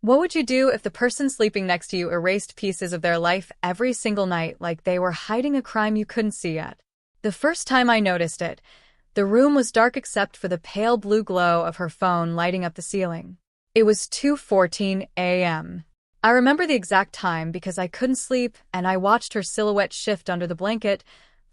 What would you do if the person sleeping next to you erased pieces of their life every single night like they were hiding a crime you couldn't see yet? The first time I noticed it, the room was dark except for the pale blue glow of her phone lighting up the ceiling. It was 2:14 a.m. I remember the exact time because I couldn't sleep and I watched her silhouette shift under the blanket,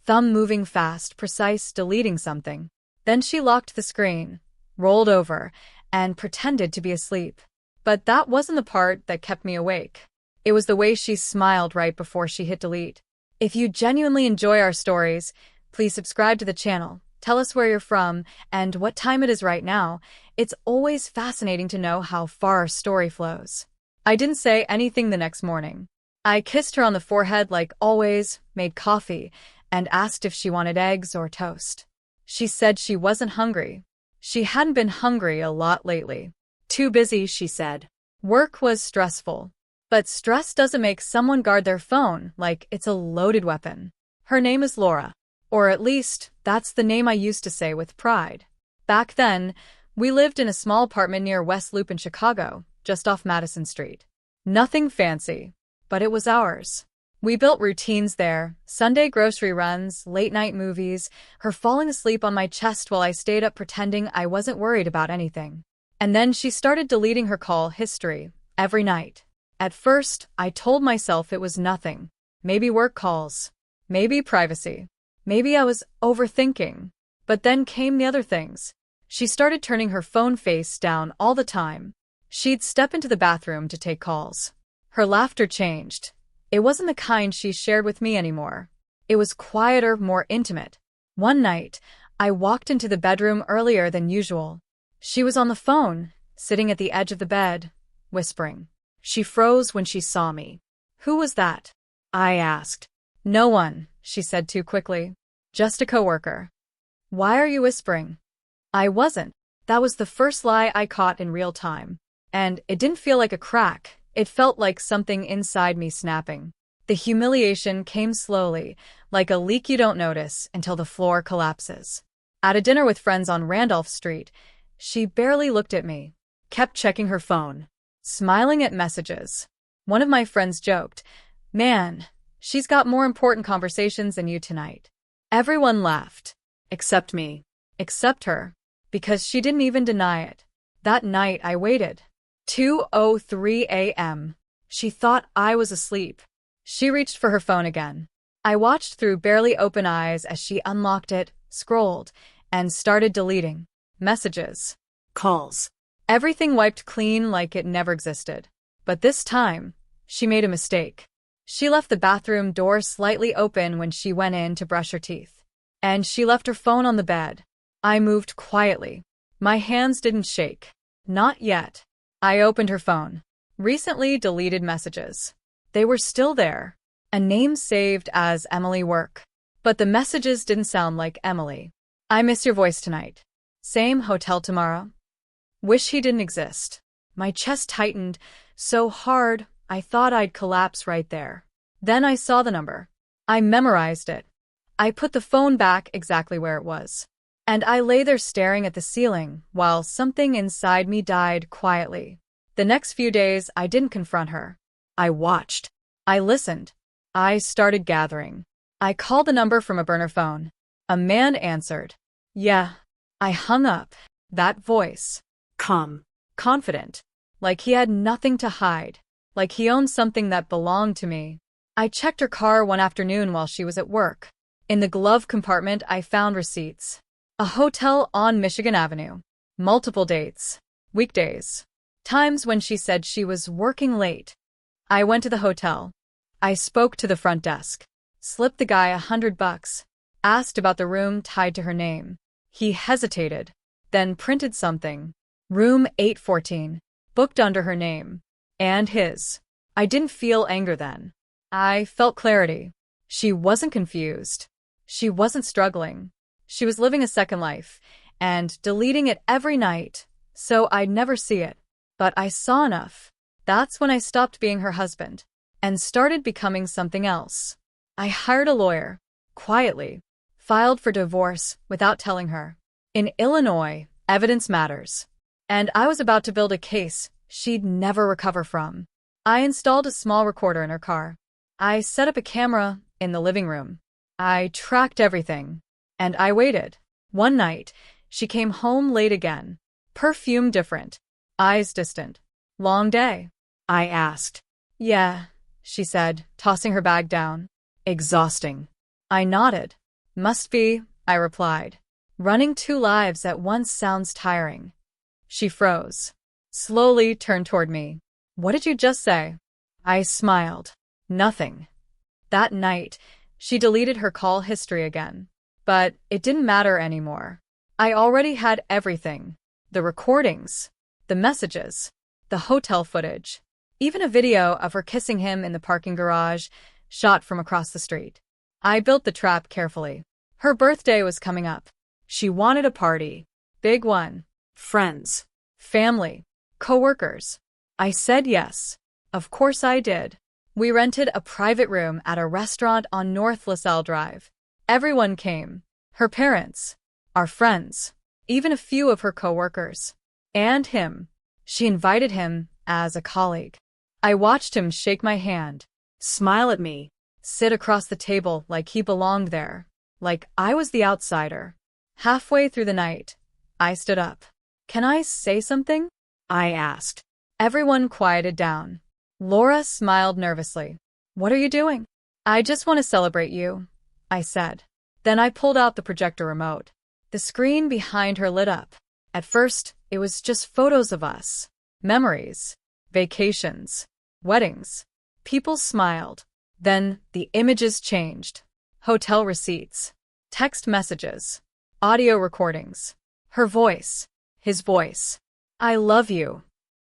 thumb moving fast, precise, deleting something. Then she locked the screen, rolled over, and pretended to be asleep. But that wasn't the part that kept me awake. It was the way she smiled right before she hit delete. If you genuinely enjoy our stories, please subscribe to the channel. Tell us where you're from and what time it is right now. It's always fascinating to know how far our story flows. I didn't say anything the next morning. I kissed her on the forehead like always, made coffee, and asked if she wanted eggs or toast. She said she wasn't hungry. She hadn't been hungry a lot lately. Too busy, she said. Work was stressful. But stress doesn't make someone guard their phone like it's a loaded weapon. Her name is Laura. Or at least, that's the name I used to say with pride. Back then, we lived in a small apartment near West Loop in Chicago, just off Madison Street. Nothing fancy, but it was ours. We built routines there, Sunday grocery runs, late-night movies, her falling asleep on my chest while I stayed up pretending I wasn't worried about anything. And then she started deleting her call history every night. At first, I told myself it was nothing. Maybe work calls. Maybe privacy. Maybe I was overthinking. But then came the other things. She started turning her phone face down all the time. She'd step into the bathroom to take calls. Her laughter changed. It wasn't the kind she shared with me anymore. It was quieter, more intimate. One night, I walked into the bedroom earlier than usual. She was on the phone, sitting at the edge of the bed, whispering. She froze when she saw me. Who was that? I asked. No one, she said too quickly. Just a coworker. Why are you whispering? I wasn't. That was the first lie I caught in real time. And it didn't feel like a crack. It felt like something inside me snapping. The humiliation came slowly, like a leak you don't notice until the floor collapses. At a dinner with friends on Randolph Street, she barely looked at me, kept checking her phone, smiling at messages. One of my friends joked, "Man, she's got more important conversations than you tonight." Everyone laughed, except me, except her, because she didn't even deny it. That night I waited. 2:03 a.m. She thought I was asleep. She reached for her phone again. I watched through barely open eyes as she unlocked it, scrolled, and started deleting. Messages. Calls. Everything wiped clean like it never existed. But this time, she made a mistake. She left the bathroom door slightly open when she went in to brush her teeth. And she left her phone on the bed. I moved quietly. My hands didn't shake. Not yet. I opened her phone. Recently deleted messages. They were still there. A name saved as Emily Work. But the messages didn't sound like Emily. I miss your voice tonight. Same hotel tomorrow. Wish he didn't exist. My chest tightened so hard I thought I'd collapse right there. Then I saw the number. I memorized it. I put the phone back exactly where it was. And I lay there staring at the ceiling while something inside me died quietly. The next few days I didn't confront her. I watched. I listened. I started gathering. I called the number from a burner phone. A man answered. Yeah. I hung up. That voice. Calm. Confident. Like he had nothing to hide. Like he owned something that belonged to me. I checked her car one afternoon while she was at work. In the glove compartment, I found receipts. A hotel on Michigan Avenue. Multiple dates. Weekdays. Times when she said she was working late. I went to the hotel. I spoke to the front desk. Slipped the guy $100. Asked about the room tied to her name. He hesitated, then printed something. Room 814. Booked under her name. And his. I didn't feel anger then. I felt clarity. She wasn't confused. She wasn't struggling. She was living a second life, and deleting it every night, so I'd never see it. But I saw enough. That's when I stopped being her husband, and started becoming something else. I hired a lawyer. Quietly. Filed for divorce without telling her. In Illinois, evidence matters. And I was about to build a case she'd never recover from. I installed a small recorder in her car. I set up a camera in the living room. I tracked everything. And I waited. One night, she came home late again. Perfume different. Eyes distant. Long day? I asked. Yeah, she said, tossing her bag down. Exhausting. I nodded. Must be, I replied. Running two lives at once sounds tiring. She froze. Slowly turned toward me. What did you just say? I smiled. Nothing. That night, she deleted her call history again. But it didn't matter anymore. I already had everything. The recordings, the messages, the hotel footage, even a video of her kissing him in the parking garage, shot from across the street. I built the trap carefully. Her birthday was coming up. She wanted a party. Big one. Friends. Family. Coworkers. I said yes. Of course I did. We rented a private room at a restaurant on North LaSalle Drive. Everyone came. Her parents. Our friends. Even a few of her coworkers. And him. She invited him as a colleague. I watched him shake my hand, smile at me, sit across the table like he belonged there, like I was the outsider. Halfway through the night, I stood up. Can I say something? I asked. Everyone quieted down. Laura smiled nervously. What are you doing? I just want to celebrate you, I said. Then I pulled out the projector remote. The screen behind her lit up. At first, it was just photos of us. Memories. Vacations. Weddings. People smiled. Then the images changed. Hotel receipts. Text messages. Audio recordings. Her voice. His voice. I love you.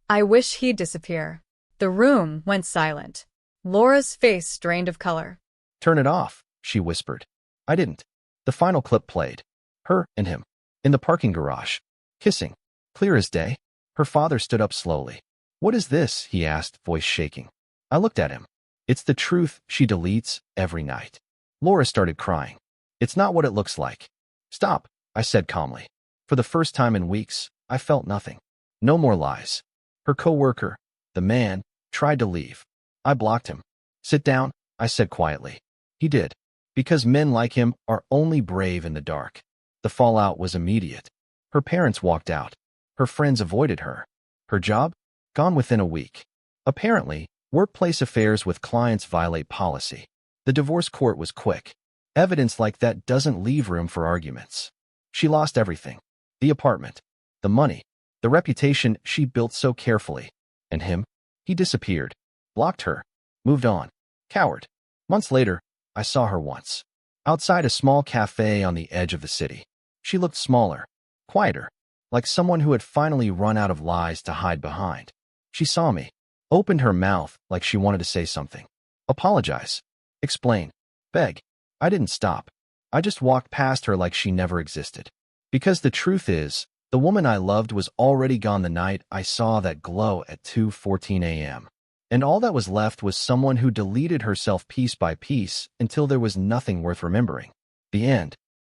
I wish he'd disappear. The room went silent. Laura's face drained of color. Turn it off, she whispered. I didn't. The final clip played. Her and him. In the parking garage. Kissing. Clear as day. Her father stood up slowly. What is this? He asked, voice shaking. I looked at him. It's the truth she deletes every night. Laura started crying. It's not what it looks like. Stop, I said calmly. For the first time in weeks, I felt nothing. No more lies. Her coworker, the man, tried to leave. I blocked him. Sit down, I said quietly. He did. Because men like him are only brave in the dark. The fallout was immediate. Her parents walked out. Her friends avoided her. Her job? Gone within a week. Apparently, workplace affairs with clients violate policy. The divorce court was quick. Evidence like that doesn't leave room for arguments. She lost everything. The apartment. The money. The reputation she built so carefully. And him? He disappeared. Blocked her. Moved on. Coward. Months later, I saw her once. Outside a small cafe on the edge of the city. She looked smaller. Quieter. Like someone who had finally run out of lies to hide behind. She saw me. Opened her mouth like she wanted to say something. Apologize. Explain. Beg. I didn't stop. I just walked past her like she never existed. Because the truth is, the woman I loved was already gone the night I saw that glow at 2:14 a.m. And all that was left was someone who deleted herself piece by piece until there was nothing worth remembering. The end.